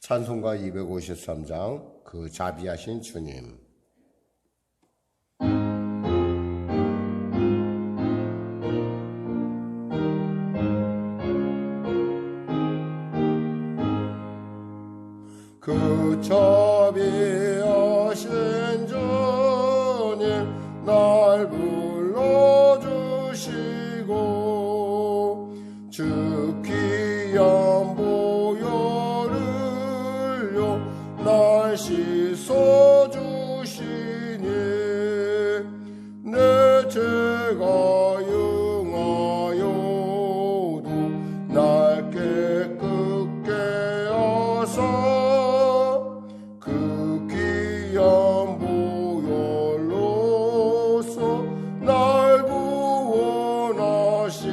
찬송가 253장 그 자비하신 주님. 그 자비하신 주님 날 불러주시고 주 귀한 보혈을요 날 씻어주시니 내 죄가 영하여도 날 깨끗게 하사 그 귀한 보혈로서 날 구원하시네.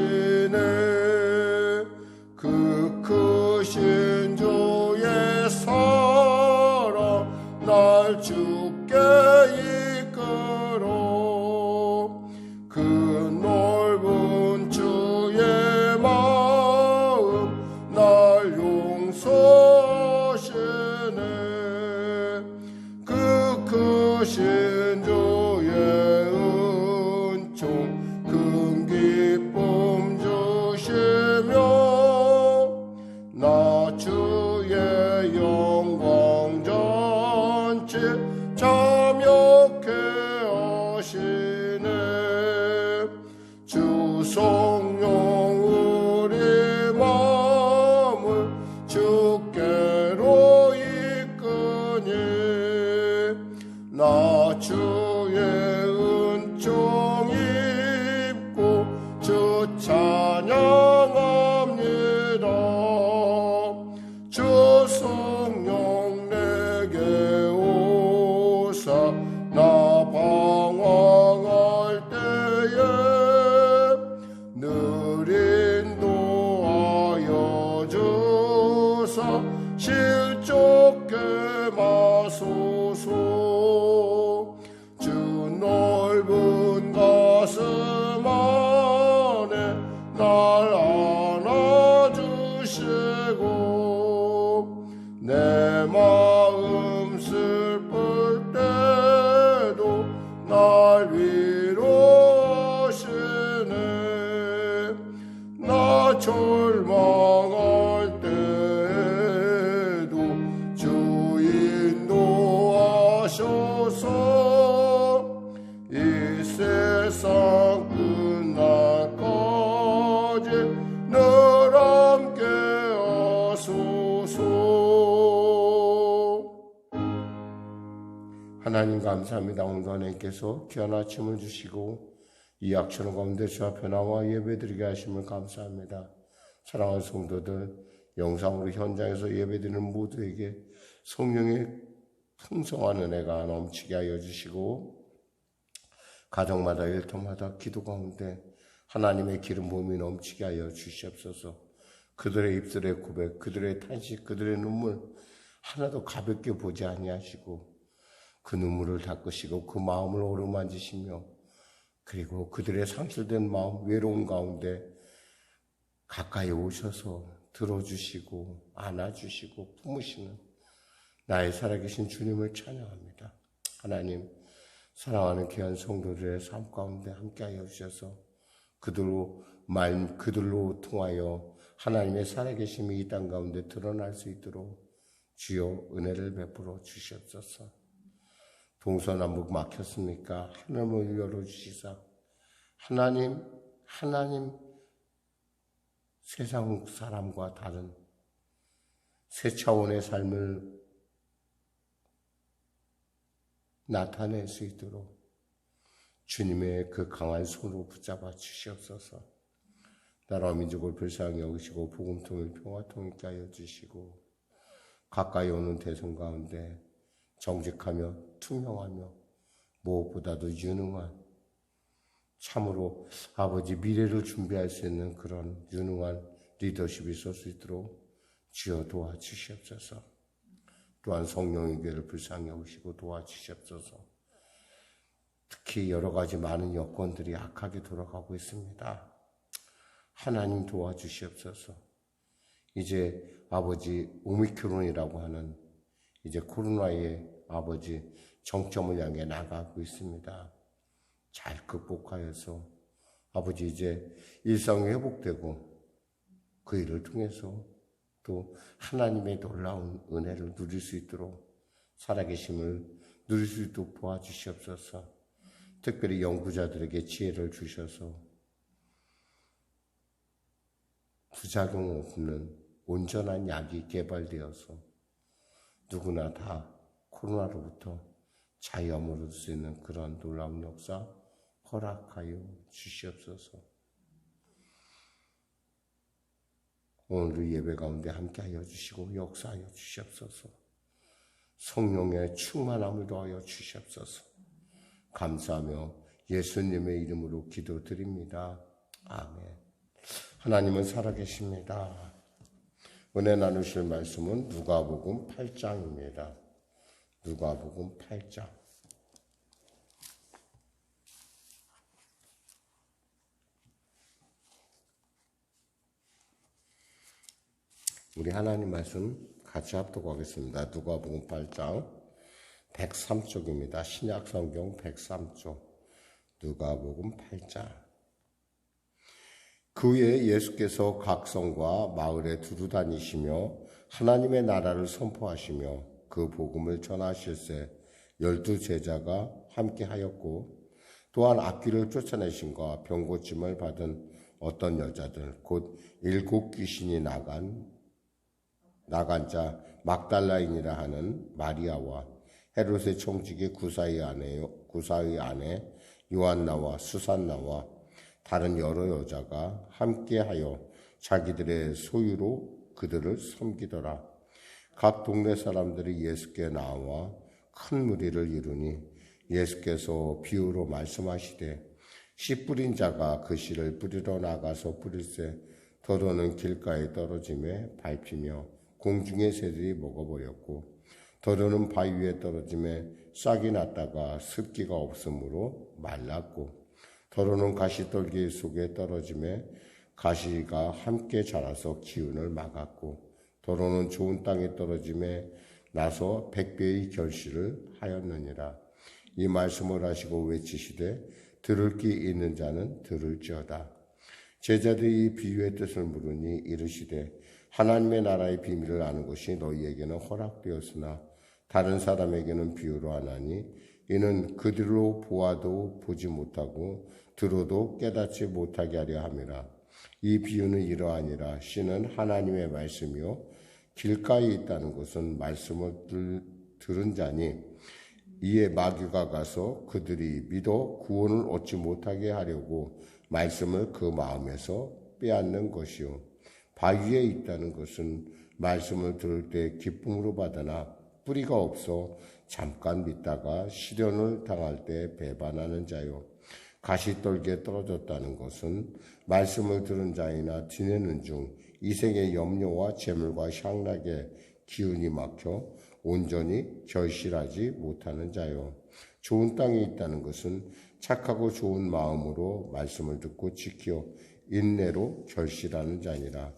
그 크신 주의 사랑 날 주께 이끌어 그 넓은 주의 마음 날 용서하시네. 그 크신 주의 은총 큰 기쁨 주시며 나 주의 영광 전체 참여케 하시네. 주 성령 우리 마음을 주께로 이끄니 나 주의 은총 입고 주 찬양합니다. 주 성령 내게 오사 나 방황할 때에 늘 인도하여 주사 실족게 마소서. 주 넓은 가슴 안에 날 안아주시고 내 마음 슬플 때도 날 위로하시네. 나 절망할 때에도 주 인도하셔서 이 세상 끝날까지 늘 함께 하소서. 하나님 감사합니다. 오늘도 하나님께서 귀한 아침을 주시고 이 약초는 가운데 주 앞에 나와 예배드리게 하심을 감사합니다. 사랑하는 성도들, 영상으로 현장에서 예배드리는 모두에게 성령의 풍성한 은혜가 넘치게 하여 주시고 가정마다 일터마다 기도 가운데 하나님의 기름 부음이 넘치게 하여 주시옵소서. 그들의 입술의 고백, 그들의 탄식, 그들의 눈물 하나도 가볍게 보지 아니하시고 그 눈물을 닦으시고 그 마음을 어루만지시며 그리고 그들의 상실된 마음, 외로운 가운데 가까이 오셔서 들어주시고 안아주시고 품으시는 나의 살아계신 주님을 찬양합니다. 하나님, 사랑하는 귀한 성도들의 삶 가운데 함께하여 주셔서 그들로 통하여 하나님의 살아계심이 이 땅 가운데 드러날 수 있도록 주여 은혜를 베풀어 주시옵소서. 동서남북 막혔습니까? 하늘을 열어주시사 하나님 세상 사람과 다른 새 차원의 삶을 나타낼 수 있도록 주님의 그 강한 손으로 붙잡아 주시옵소서. 나라와 민족을 불쌍히 여기시고 복음통일 평화통 있게 하여 주시고 가까이 오는 대선 가운데 정직하며 투명하며 무엇보다도 유능한 참으로 아버지 미래를 준비할 수 있는 그런 유능한 리더십이 있을 수 있도록 주여 도와주시옵소서. 또한 성령의 교회를 불쌍히 여기시고 도와주시옵소서. 특히 여러 가지 많은 여건들이 악하게 돌아가고 있습니다. 하나님 도와주시옵소서. 이제 아버지 오미크론이라고 하는 이제 코로나의 아버지 정점을 향해 나가고 있습니다. 잘 극복하여서 아버지 이제 일상이 회복되고 그 일을 통해서 또 하나님의 놀라운 은혜를 누릴 수 있도록 살아계심을 누릴 수 있도록 도와주시옵소서. 특별히 연구자들에게 지혜를 주셔서 부작용 없는 온전한 약이 개발되어서 누구나 다 코로나로부터 자유함을 얻을 수 있는 그런 놀라운 역사 허락하여 주시옵소서. 오늘 예배 가운데 함께하여 주시고 역사하여 주시옵소서. 성령의 충만함을 더하여 주시옵소서. 감사하며 예수님의 이름으로 기도드립니다. 아멘. 하나님은 살아계십니다. 은혜 나누실 말씀은 누가복음 8장입니다. 누가복음 8장. 우리 하나님 말씀 같이 합독하겠습니다. 누가복음 8장 103쪽입니다. 신약성경 103쪽. 누가복음 8장. 그 후에 예수께서 각 성과 마을에 두루 다니시며 하나님의 나라를 선포하시며 그 복음을 전하실세 12 제자가 함께 하였고 또한 악귀를 쫓아내심과 병고침을 받은 어떤 여자들 곧 7 귀신이 나간 자 막달라인이라 하는 마리아와 헤롯의 총직의 구사의 아내 요한나와 수산나와 다른 여러 여자가 함께하여 자기들의 소유로 그들을 섬기더라. 각 동네 사람들이 예수께 나와 큰 무리를 이루니 예수께서 비유로 말씀하시되 씨 뿌린 자가 그 씨를 뿌리러 나가서 뿌릴새 더러는 길가에 떨어짐에 밟히며 공중의 새들이 먹어버렸고 더러는 바위 위에 떨어짐에 싹이 났다가 습기가 없으므로 말랐고 더러는 가시떨기 속에 떨어짐에 가시가 함께 자라서 기운을 막았고 더러는 좋은 땅에 떨어짐에 나서 100배의 결실을 하였느니라. 이 말씀을 하시고 외치시되 들을 귀 있는 자는 들을지어다. 제자들이 이 비유의 뜻을 물으니 이르시되 하나님의 나라의 비밀을 아는 것이 너희에게는 허락되었으나 다른 사람에게는 비유로 하나니 이는 그들로 보아도 보지 못하고 들어도 깨닫지 못하게 하려 함이라. 이 비유는 이러하니라. 씨는 하나님의 말씀이요 길가에 있다는 것은 말씀을 들은 자니 이에 마귀가 가서 그들이 믿어 구원을 얻지 못하게 하려고 말씀을 그 마음에서 빼앗는 것이요 바위에 있다는 것은 말씀을 들을 때 기쁨으로 받으나 뿌리가 없어 잠깐 믿다가 시련을 당할 때 배반하는 자요 가시떨기에 떨어졌다는 것은 말씀을 들은 자이나 지내는 중 이생의 염려와 재물과 향락에 기운이 막혀 온전히 결실하지 못하는 자요 좋은 땅에 있다는 것은 착하고 좋은 마음으로 말씀을 듣고 지켜 인내로 결실하는 자니라.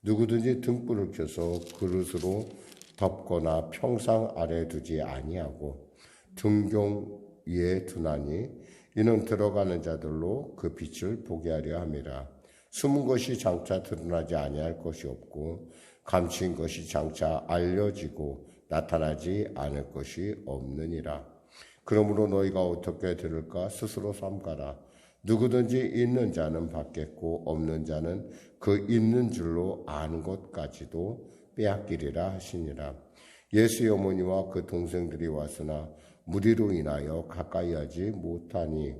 누구든지 등불을 켜서 그릇으로 덮거나 평상 아래 두지 아니하고 등경 위에 두나니 이는 들어가는 자들로 그 빛을 보게 하려 함이라. 숨은 것이 장차 드러나지 아니할 것이 없고 감추인 것이 장차 알려지고 나타나지 않을 것이 없느니라. 그러므로 너희가 어떻게 들을까 스스로 삼가라. 누구든지 있는 자는 받겠고 없는 자는 그 있는 줄로 아는 것까지도 빼앗기리라 하시니라. 예수의 어머니와 그 동생들이 왔으나 무리로 인하여 가까이 하지 못하니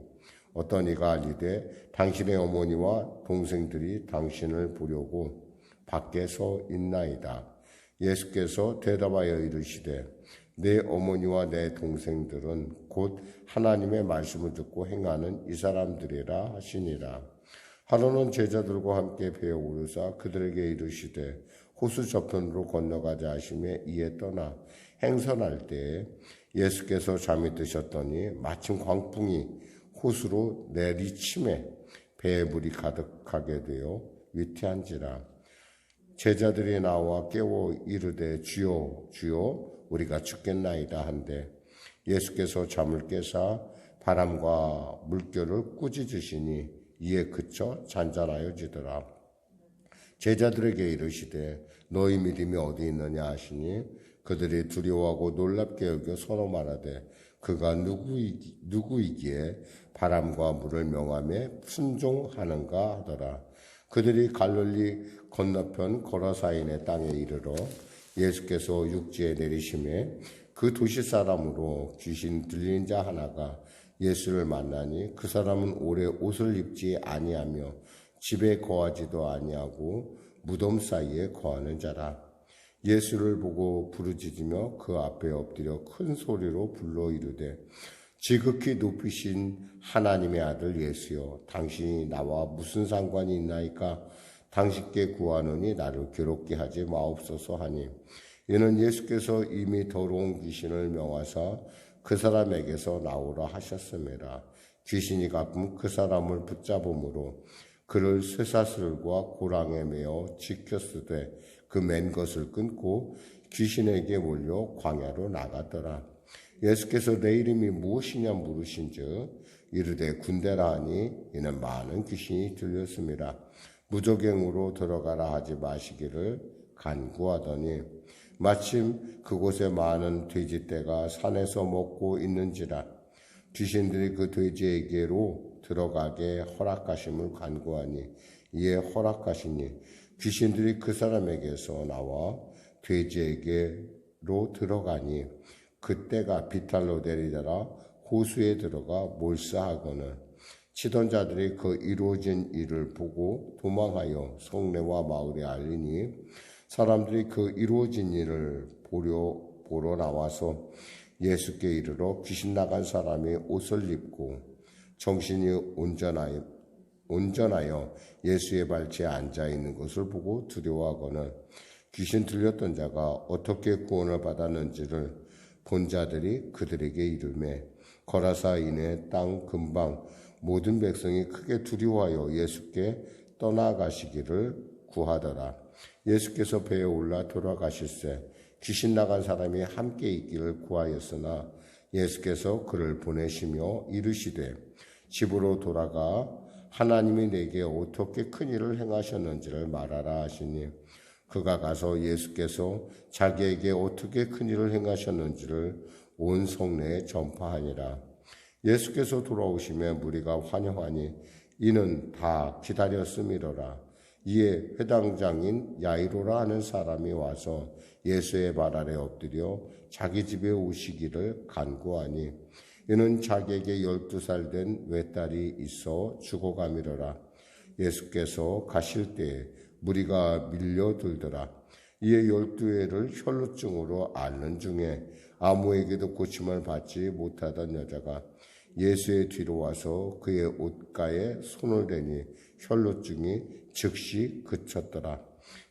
어떤 이가 알리되 당신의 어머니와 동생들이 당신을 보려고 밖에 서 있나이다. 예수께서 대답하여 이르시되 내 어머니와 내 동생들은 곧 하나님의 말씀을 듣고 행하는 이 사람들이라 하시니라. 하루는 제자들과 함께 배에 오르사 그들에게 이르시되 호수 저편으로 건너가자 하시며 이에 떠나 행선할 때에 예수께서 잠이 드셨더니 마침 광풍이 호수로 내리침에 배에 물이 가득하게 되어 위태한지라. 제자들이 나와 깨워 이르되 주여 주여 우리가 죽겠나이다 한데 예수께서 잠을 깨사 바람과 물결을 꾸짖으시니 이에 그쳐 잔잔하여지더라. 제자들에게 이르시되 너희 믿음이 어디 있느냐 하시니 그들이 두려워하고 놀랍게 여겨 서로 말하되 그가 누구이기에 바람과 물을 명하며 순종하는가 하더라. 그들이 갈릴리 건너편 고라사인의 땅에 이르러 예수께서 육지에 내리심에 그 도시 사람으로 귀신 들린 자 하나가 예수를 만나니 그 사람은 오래 옷을 입지 아니하며 집에 거하지도 아니하고 무덤 사이에 거하는 자라. 예수를 보고 부르짖으며 그 앞에 엎드려 큰 소리로 불러 이르되 지극히 높으신 하나님의 아들 예수여 당신이 나와 무슨 상관이 있나이까? 당신께 구하노니 나를 괴롭게 하지 마옵소서 하니 이는 예수께서 이미 더러운 귀신을 명하사 그 사람에게서 나오라 하셨음이라. 귀신이 가끔 그 사람을 붙잡음으로 그를 쇠사슬과 고랑에 매어 지켰으되 그 맨 것을 끊고 귀신에게 몰려 광야로 나가더라. 예수께서 내 이름이 무엇이냐 물으신즉 이르되 군대라 하니 이는 많은 귀신이 들렸습니다. 무저갱으로 들어가라 하지 마시기를 간구하더니 마침 그곳에 많은 돼지떼가 산에서 먹고 있는지라 귀신들이 그 돼지에게로 들어가게 허락하심을 간구하니 이에 허락하시니 귀신들이 그 사람에게서 나와 돼지에게로 들어가니 그때가 비탈로 내리더라 호수에 들어가 몰사하거늘 치던 자들이 그 이루어진 일을 보고 도망하여 성내와 마을에 알리니 사람들이 그 이루어진 일을 보러 나와서 예수께 이르러 귀신 나간 사람이 옷을 입고 정신이 온전하여 예수의 발치에 앉아 있는 것을 보고 두려워하거늘 귀신 들렸던 자가 어떻게 구원을 받았는지를 본 자들이 그들에게 이르매 거라사인의 땅 근방 모든 백성이 크게 두려워하여 예수께 떠나가시기를 구하더라. 예수께서 배에 올라 돌아가실새 귀신 나간 사람이 함께 있기를 구하였으나 예수께서 그를 보내시며 이르시되 집으로 돌아가 하나님이 내게 어떻게 큰 일을 행하셨는지를 말하라 하시니 그가 가서 예수께서 자기에게 어떻게 큰 일을 행하셨는지를 온 성내에 전파하니라. 예수께서 돌아오시며 무리가 환영하니 이는 다 기다렸음이로라. 이에 회당장인 야이로라 하는 사람이 와서 예수의 발 아래 엎드려 자기 집에 오시기를 간구하니 이는 자기에게 12살 된 외딸이 있어 죽어가미로라. 예수께서 가실 때에 무리가 밀려들더라. 이에 12회를 혈루증으로 앓는 중에 아무에게도 고침을 받지 못하던 여자가 예수의 뒤로 와서 그의 옷가에 손을 대니 혈루증이 즉시 그쳤더라.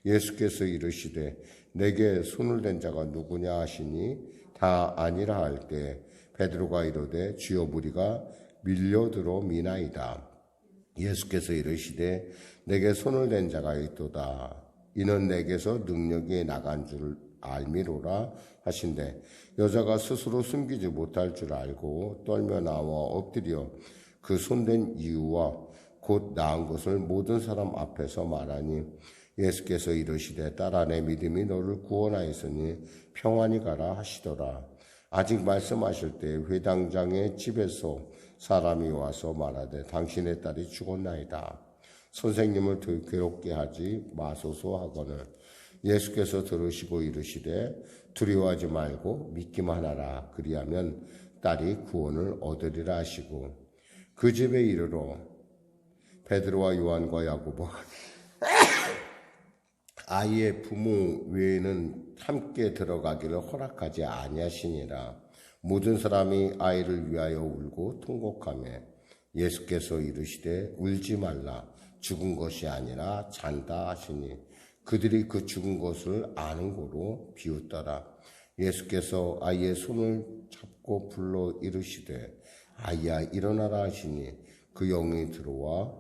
예수께서 이르시되 내게 손을 댄 자가 누구냐 하시니 다 아니라 할 때 베드로가 이르되 주여 무리가 밀려들어 미나이다. 예수께서 이르시되 내게 손을 댄 자가 있도다. 이는 내게서 능력이 나간 줄 알미로라 하신대 여자가 스스로 숨기지 못할 줄 알고 떨며 나와 엎드려 그 손댄 이유와 곧 나은 것을 모든 사람 앞에서 말하니 예수께서 이르시되 딸아 내 믿음이 너를 구원하였으니 평안히 가라 하시더라. 아직 말씀하실 때 회당장의 집에서 사람이 와서 말하되 당신의 딸이 죽었나이다. 선생님을 더 괴롭게 하지 마소서 하거늘 예수께서 들으시고 이르시되 두려워하지 말고 믿기만 하라. 그리하면 딸이 구원을 얻으리라 하시고 그 집에 이르러 베드로와 요한과 야고보 아이의 부모 외에는 함께 들어가기를 허락하지 아니하시니라. 모든 사람이 아이를 위하여 울고 통곡하며 예수께서 이르시되 울지 말라. 죽은 것이 아니라 잔다 하시니 그들이 그 죽은 것을 아는 고로 비웃더라. 예수께서 아이의 손을 잡고 불러 이르시되 아이야 일어나라 하시니 그 영이 들어와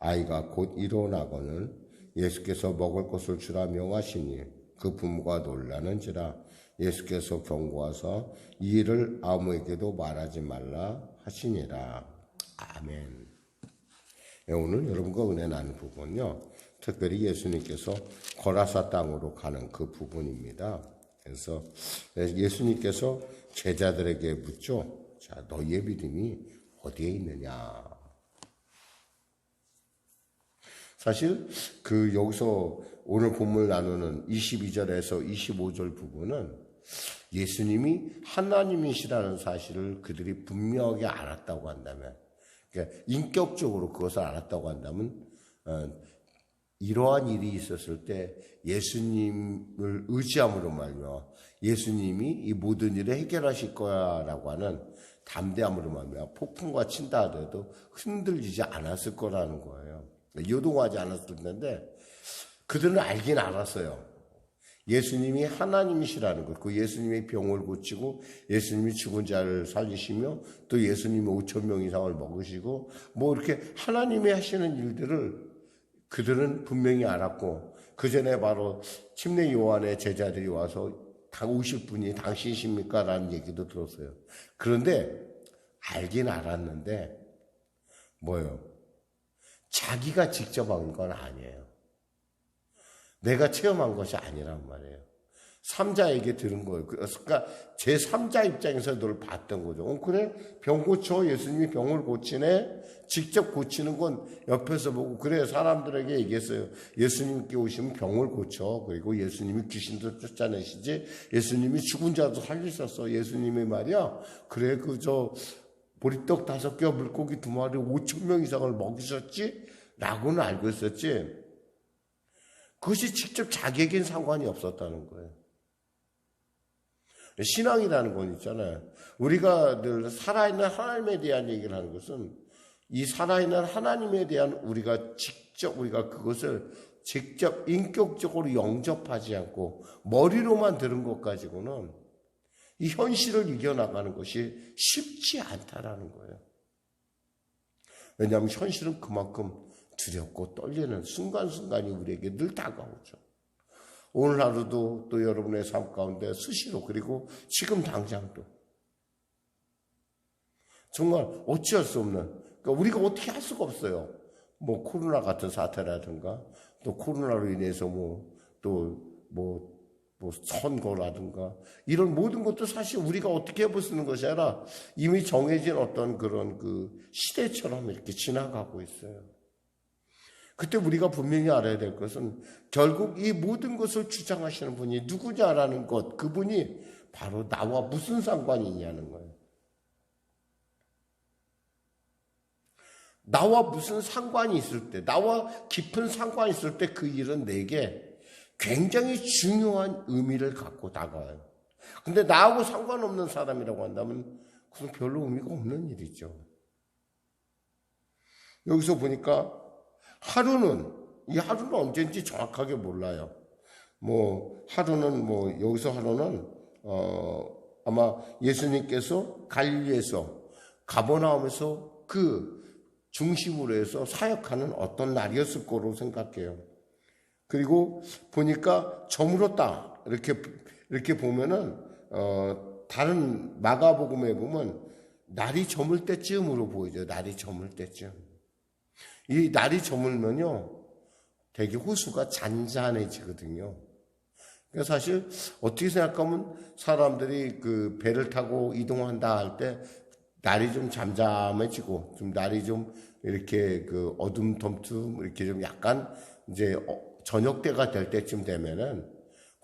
아이가 곧 일어나거늘 예수께서 먹을 것을 주라 명하시니 그 부모가 놀라는지라. 예수께서 경고하사 이 일을 아무에게도 말하지 말라 하시니라. 아멘. 오늘 여러분과 은혜 나눈 부분은요, 특별히 예수님께서 거라사 땅으로 가는 그 부분입니다. 그래서 예수님께서 제자들에게 묻죠. 자, 너희의 믿음이 어디에 있느냐? 사실 여기서 오늘 본문을 나누는 22절에서 25절 부분은 예수님이 하나님이시라는 사실을 그들이 분명하게 알았다고 한다면, 그러니까 인격적으로 그것을 알았다고 한다면, 이러한 일이 있었을 때 예수님을 의지함으로 말미암아 예수님이 이 모든 일을 해결하실 거야라고 하는 담대함으로 말미암아 폭풍과 친다 하더라도 흔들리지 않았을 거라는 거예요. 요동하지 않았을 텐데 그들은 알긴 알았어요. 예수님이 하나님이시라는 것, 그 예수님이 병을 고치고 예수님이 죽은 자를 살리시며 또 예수님이 5천 명 이상을 먹으시고 뭐 이렇게 하나님이 하시는 일들을 그들은 분명히 알았고, 그 전에 바로 침례 요한의 제자들이 와서 오실 분이 당신이십니까? 라는 얘기도 들었어요. 그런데 알긴 알았는데 뭐예요? 자기가 직접 한 건 아니에요. 내가 체험한 것이 아니란 말이에요. 3자에게 들은 거예요. 그러니까 제 3자 입장에서 늘 봤던 거죠. 그래? 병 고쳐. 예수님이 병을 고치네. 직접 고치는 건 옆에서 보고, 그래, 사람들에게 얘기했어요. 예수님께 오시면 병을 고쳐. 그리고 예수님이 귀신도 쫓아내시지. 예수님이 죽은 자도 살리셨어. 예수님의 말이야. 그래, 보리떡 5개, 물고기 2마리, 5천 명 이상을 먹이셨지? 라고는 알고 있었지. 그것이 직접 자기에겐 상관이 없었다는 거예요. 신앙이라는 건 있잖아요. 우리가 늘 살아있는 하나님에 대한 얘기를 하는 것은 이 살아있는 하나님에 대한 우리가 그것을 직접 인격적으로 영접하지 않고 머리로만 들은 것 가지고는 이 현실을 이겨나가는 것이 쉽지 않다라는 거예요. 왜냐하면 현실은 그만큼 두렵고 떨리는 순간순간이 우리에게 늘 다가오죠. 오늘 하루도 또 여러분의 삶 가운데 수시로, 그리고 지금 당장도 정말 어찌할 수 없는, 그러니까 우리가 어떻게 할 수가 없어요. 뭐 코로나 같은 사태라든가, 또 코로나로 인해서 선거라든가 이런 모든 것도 사실 우리가 어떻게 해볼 수 있는 것이 아니라 이미 정해진 어떤 그런 시대처럼 이렇게 지나가고 있어요. 그때 우리가 분명히 알아야 될 것은 결국 이 모든 것을 주장하시는 분이 누구냐라는 것, 그분이 바로 나와 무슨 상관이 있냐는 거예요. 나와 무슨 상관이 있을 때, 나와 깊은 상관이 있을 때 그 일은 내게 굉장히 중요한 의미를 갖고 다가와요. 근데 나하고 상관없는 사람이라고 한다면 그건 별로 의미가 없는 일이죠. 여기서 보니까 이 하루는 언제인지 정확하게 몰라요. 여기서 하루는, 아마 예수님께서 갈릴리에서 가버나움에서 그 중심으로 해서 사역하는 어떤 날이었을 거로 생각해요. 그리고 보니까 저물었다. 이렇게 보면은, 다른 마가복음에 보면 날이 저물 때쯤으로 보이죠. 날이 저물 때쯤. 이 날이 저물면요, 되게 호수가 잔잔해지거든요. 그러니까 사실 어떻게 생각하면 사람들이 그 배를 타고 이동한다 할 때 날이 좀 잠잠해지고, 좀 날이 좀 이렇게 어둠텀툼 이렇게 좀 약간 이제 저녁 때가 될 때쯤 되면은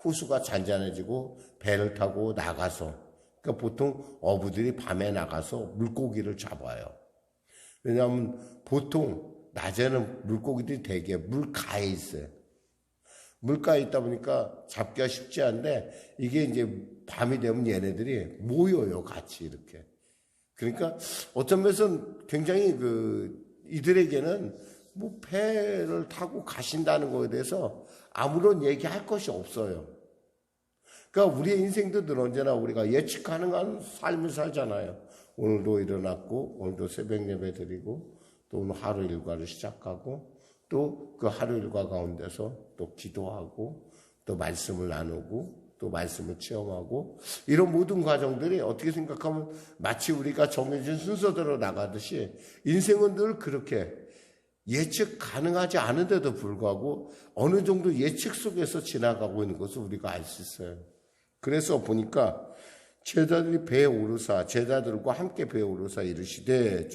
호수가 잔잔해지고 배를 타고 나가서, 그러니까 보통 어부들이 밤에 나가서 물고기를 잡아요. 왜냐하면 보통 낮에는 물고기들이 되게 물가에 있어요. 물가에 있다 보니까 잡기가 쉽지 않은데, 이게 이제 밤이 되면 얘네들이 모여요, 같이 이렇게. 그러니까 어떤 면에서는 굉장히 이들에게는 배를 타고 가신다는 거에 대해서 아무런 얘기할 것이 없어요. 그러니까 우리의 인생도 늘 언제나 우리가 예측 가능한 삶을 살잖아요. 오늘도 일어났고, 오늘도 새벽 예배 드리고, 또 오늘 하루 일과를 시작하고, 또 그 하루 일과 가운데서 또 기도하고 또 말씀을 나누고 또 말씀을 체험하고 이런 모든 과정들이 어떻게 생각하면 마치 우리가 정해진 순서대로 나가듯이 인생은 늘 그렇게 예측 가능하지 않은데도 불구하고 어느 정도 예측 속에서 지나가고 있는 것을 우리가 알 수 있어요. 그래서 보니까 제자들이 배에 오르사 제자들과 함께 배에 오르사 이르시되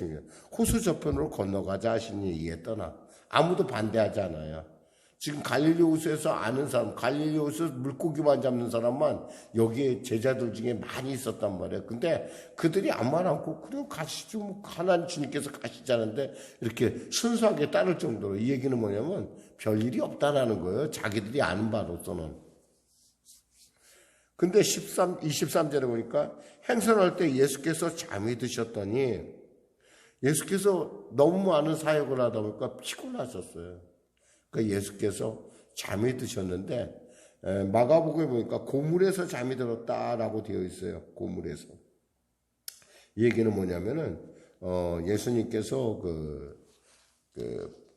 호수 저편으로 건너가자 하시니 이에 떠나 아무도 반대하지 않아요. 지금 갈릴리 호수에서 아는 사람, 갈릴리 호수에서 물고기만 잡는 사람만 여기에 제자들 중에 많이 있었단 말이에요. 근데 그들이 아무 말 않고 그래 가시죠. 뭐 하나님 주님께서 가시자는데 이렇게 순수하게 따를 정도로 이 얘기는 뭐냐면 별일이 없다라는 거예요. 자기들이 아는 바로서는. 근데 23절에 보니까 행선할 때 예수께서 잠이 드셨더니 예수께서 너무 많은 사역을 하다 보니까 피곤하셨어요. 그러니까 예수께서 잠이 드셨는데 마가복음에 보니까 고물에서 잠이 들었다라고 되어 있어요. 고물에서. 이 얘기는 뭐냐면은 예수님께서 그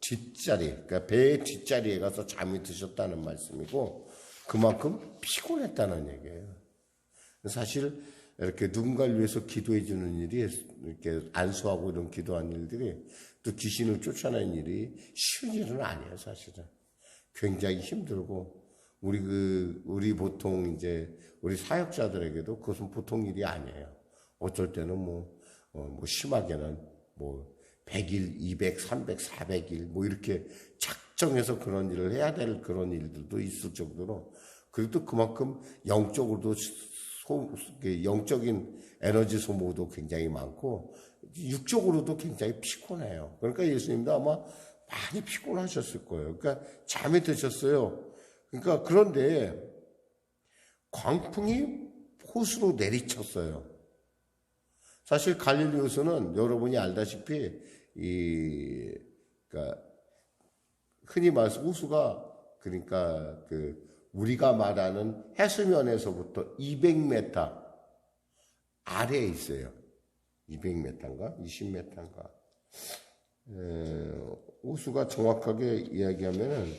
뒷자리, 그러니까 배의 뒷자리에 가서 잠이 드셨다는 말씀이고 그만큼 피곤했다는 얘기예요. 사실 이렇게 누군가를 위해서 기도해 주는 일이 이렇게 안수하고 이런 기도하는 일들이 또 귀신을 쫓아내는 일이 쉬운 일은 아니에요, 사실은. 굉장히 힘들고 우리 보통 이제 우리 사역자들에게도 그것은 보통 일이 아니에요. 어쩔 때는 뭐 심하게는 100일, 200, 300, 400일 이렇게 작정해서 그런 일을 해야 될 그런 일들도 있을 정도로 그래도 그만큼 영적으로도 영적인 에너지 소모도 굉장히 많고 육적으로도 굉장히 피곤해요. 그러니까 예수님도 아마 많이 피곤하셨을 거예요. 그러니까 잠이 드셨어요. 그러니까 그런데 광풍이 호수로 내리쳤어요. 사실 갈릴리 호수는 여러분이 알다시피 그러니까 흔히 말해서 호수가 그러니까 우리가 말하는 해수면에서부터 200m 아래에 있어요. 200m인가? 20m인가? 호수가 정확하게 이야기하면은,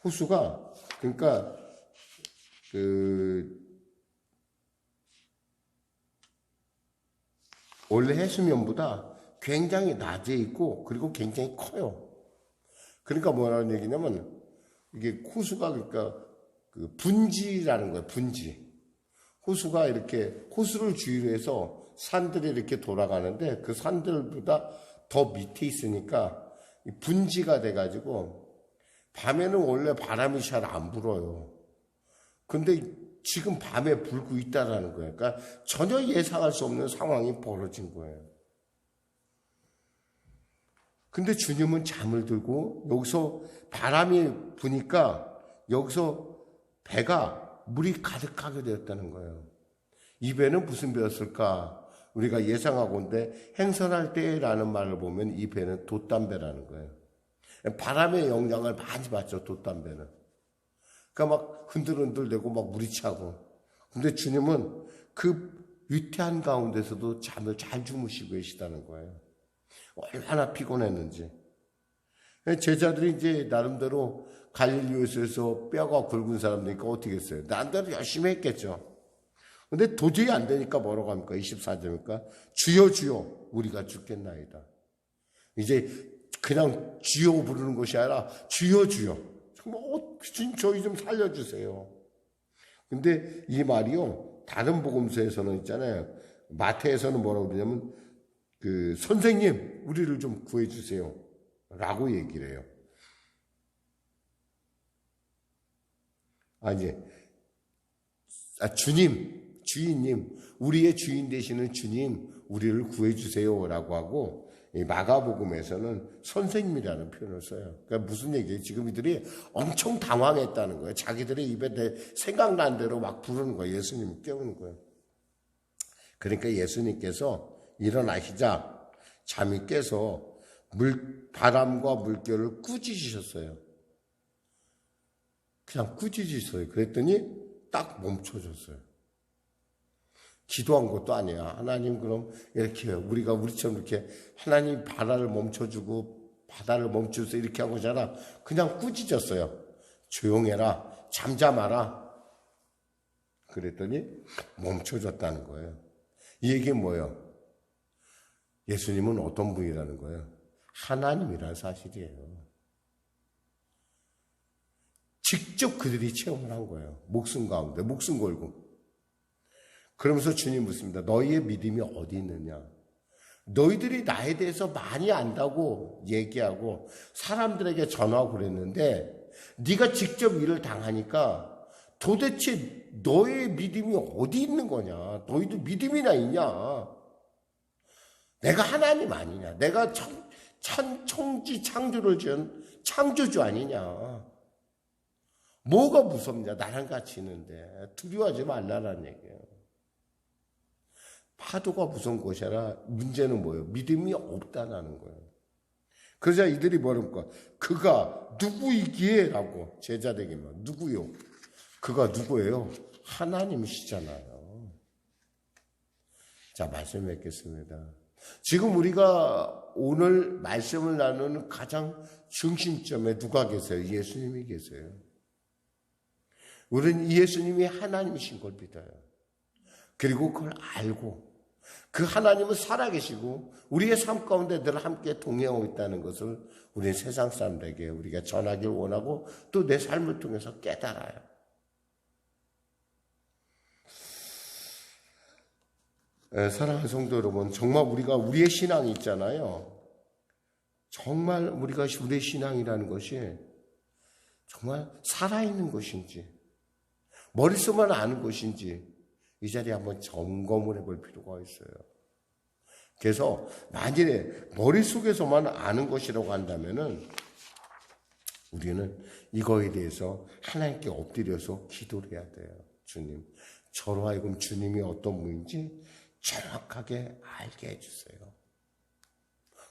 호수가, 그러니까, 원래 해수면보다 굉장히 낮에 있고, 그리고 굉장히 커요. 그러니까 뭐라는 얘기냐면, 이게 호수가 그러니까 분지라는 거예요, 분지. 호수가 이렇게, 호수를 주위로 해서 산들이 이렇게 돌아가는데 그 산들보다 더 밑에 있으니까 분지가 돼가지고 밤에는 원래 바람이 잘 안 불어요. 근데 지금 밤에 불고 있다라는 거예요. 그러니까 전혀 예상할 수 없는 상황이 벌어진 거예요. 근데 주님은 잠을 들고 여기서 바람이 부니까 여기서 배가 물이 가득하게 되었다는 거예요. 이 배는 무슨 배였을까? 우리가 예상하건대 행선할 때라는 말을 보면 이 배는 돛담배라는 거예요. 바람의 영향을 많이 받죠, 돛담배는. 그러니까 막 흔들흔들대고 막 물이 차고. 근데 주님은 그 위태한 가운데서도 잠을 잘 주무시고 계시다는 거예요. 얼마나 피곤했는지. 제자들이 이제 나름대로 갈릴리호수에서 뼈가 굵은 사람들이니까 어떻게 했어요? 나름대로 열심히 했겠죠. 근데 도저히 안 되니까 뭐라고 합니까? 24절입니까? 주여 주여 우리가 죽겠나이다. 이제 그냥 주여 부르는 것이 아니라 주여 주여 정말 주님 저희 좀 살려주세요. 근데 이 말이요 다른 복음서에서는 있잖아요. 마태에서는 뭐라고 그러냐면 선생님 우리를 좀 구해주세요 라고 얘기를 해요. 주인님, 우리의 주인 되시는 주님, 우리를 구해주세요 라고 하고, 마가복음에서는 선생님이라는 표현을 써요. 그러니까 무슨 얘기예요? 지금 이들이 엄청 당황했다는 거예요. 자기들의 입에 생각난 대로 막 부르는 거예요. 예수님이 깨우는 거예요. 그러니까 예수님께서 일어나시자 잠이 깨서 바람과 물결을 꾸짖으셨어요. 그냥 꾸짖으셨어요. 그랬더니 딱 멈춰졌어요. 기도한 것도 아니야. 하나님 그럼 이렇게 우리가 우리처럼 이렇게 하나님 바다를 멈춰주고 바다를 멈춰서 이렇게 한 거잖아. 그냥 꾸짖었어요. 조용해라. 잠잠하라. 그랬더니 멈춰줬다는 거예요. 이 얘기는 뭐예요? 예수님은 어떤 분이라는 거예요? 하나님이라는 사실이에요. 직접 그들이 체험을 한 거예요. 목숨 가운데 목숨 걸고. 그러면서 주님 묻습니다. 너희의 믿음이 어디 있느냐? 너희들이 나에 대해서 많이 안다고 얘기하고 사람들에게 전하고 그랬는데 네가 직접 일을 당하니까 도대체 너의 믿음이 어디 있는 거냐? 너희들 믿음이나 있냐? 내가 하나님 아니냐? 내가 천지 창조를 지은 창조주 아니냐? 뭐가 무섭냐? 나랑 같이 있는데 두려워하지 말라는 얘기예요. 파도가 무서운 것이 아니라 문제는 뭐예요? 믿음이 없다는 거예요. 그러자 이들이 뭐랍니까? 그가 누구이기에? 라고 제자들에게만. 누구요? 그가 누구예요? 하나님이시잖아요. 자, 말씀 맺겠습니다. 지금 우리가 오늘 말씀을 나누는 가장 중심점에 누가 계세요? 예수님이 계세요. 우리는 예수님이 하나님이신 걸 믿어요. 그리고 그걸 알고 그 하나님은 살아계시고 우리의 삶 가운데 늘 함께 동행하고 있다는 것을 우리는 세상 사람들에게 우리가 전하기를 원하고 또 내 삶을 통해서 깨달아요. 사랑하는 성도 여러분, 정말 우리가 우리의 신앙이 있잖아요. 정말 우리가 우리의 신앙이라는 것이 정말 살아있는 것인지 머릿속만 아는 것인지 이 자리에 한번 점검을 해볼 필요가 있어요. 그래서 만일에 머릿속에서만 아는 것이라고 한다면은 우리는 이거에 대해서 하나님께 엎드려서 기도를 해야 돼요. 주님, 저로 하여금 주님이 어떤 분인지 정확하게 알게 해주세요.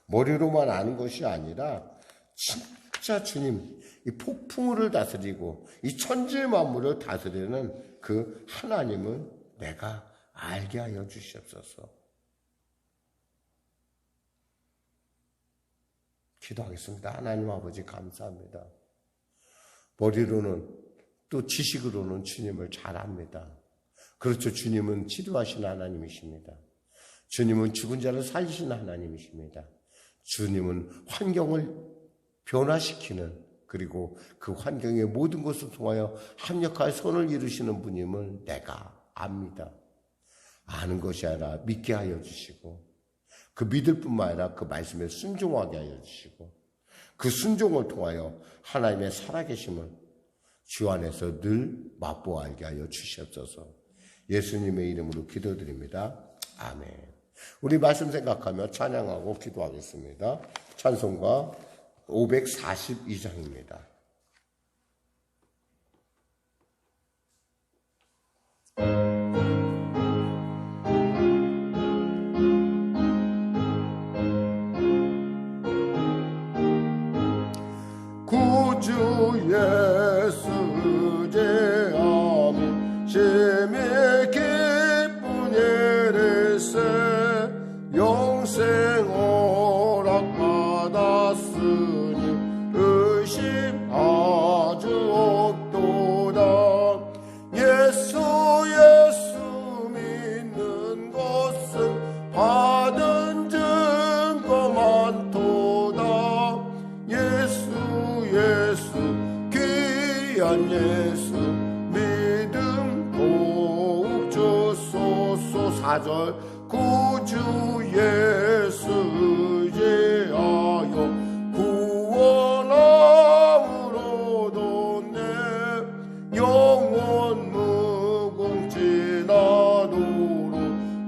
머리로만 아는 것이 아니라 진짜 주님, 이 폭풍우를 다스리고 이 천지 만물을 다스리는 그 하나님을 내가 알게 하여 주시옵소서. 기도하겠습니다. 하나님 아버지 감사합니다. 머리로는 또 지식으로는 주님을 잘 압니다. 그렇죠. 주님은 치료하시는 하나님이십니다. 주님은 죽은 자를 살리시는 하나님이십니다. 주님은 환경을 변화시키는 그리고 그 환경의 모든 것을 통하여 합력하여 선을 이루시는 분임을 내가 압니다. 아는 것이 아니라 믿게 하여 주시고 그 믿을 뿐만 아니라 그 말씀에 순종하게 하여 주시고 그 순종을 통하여 하나님의 살아계심을 주 안에서 늘 맛보아 알게 하여 주시옵소서. 예수님의 이름으로 기도드립니다. 아멘. 우리 말씀 생각하며 찬양하고 기도하겠습니다. 찬송가 542장입니다. 구주 예수 제 아무 심히 기쁜 일일세 영생 허락받았으니 의심 아주 없도다. 예수 믿는 것은 받은 증거 많도다. 예수 귀한 예수 믿음 더욱 주소서. 4절 구주 예수 의지하여 구원함으로도 내 영원 무궁지나도록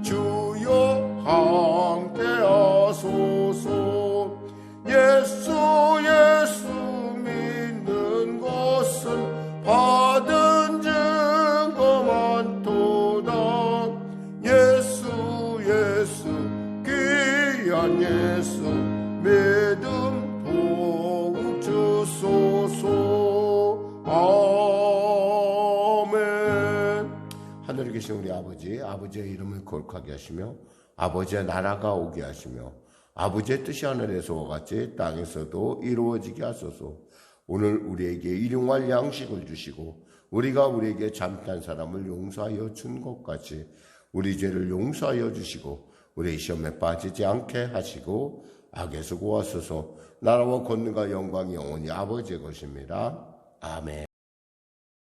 주여 함께 하소서. 예수 믿는 것은 받은 증거 많도다. 예수 귀한 예수 믿음 계신 우리 아버지의 이름을 거룩하게 하시며 아버지의 나라가 오게 하시며 아버지의 뜻이 하늘에서와 같이 땅에서도 이루어지게 하소서. 오늘 우리에게 일용할 양식을 주시고 우리가 우리에게 잘못한 사람을 용서하여 준 것 같이 우리 죄를 용서하여 주시고 우리 시험에 빠지지 않게 하시고 악에서 구하소서. 나라와 권능과 영광이 영원히 아버지의 것입니다. 아멘.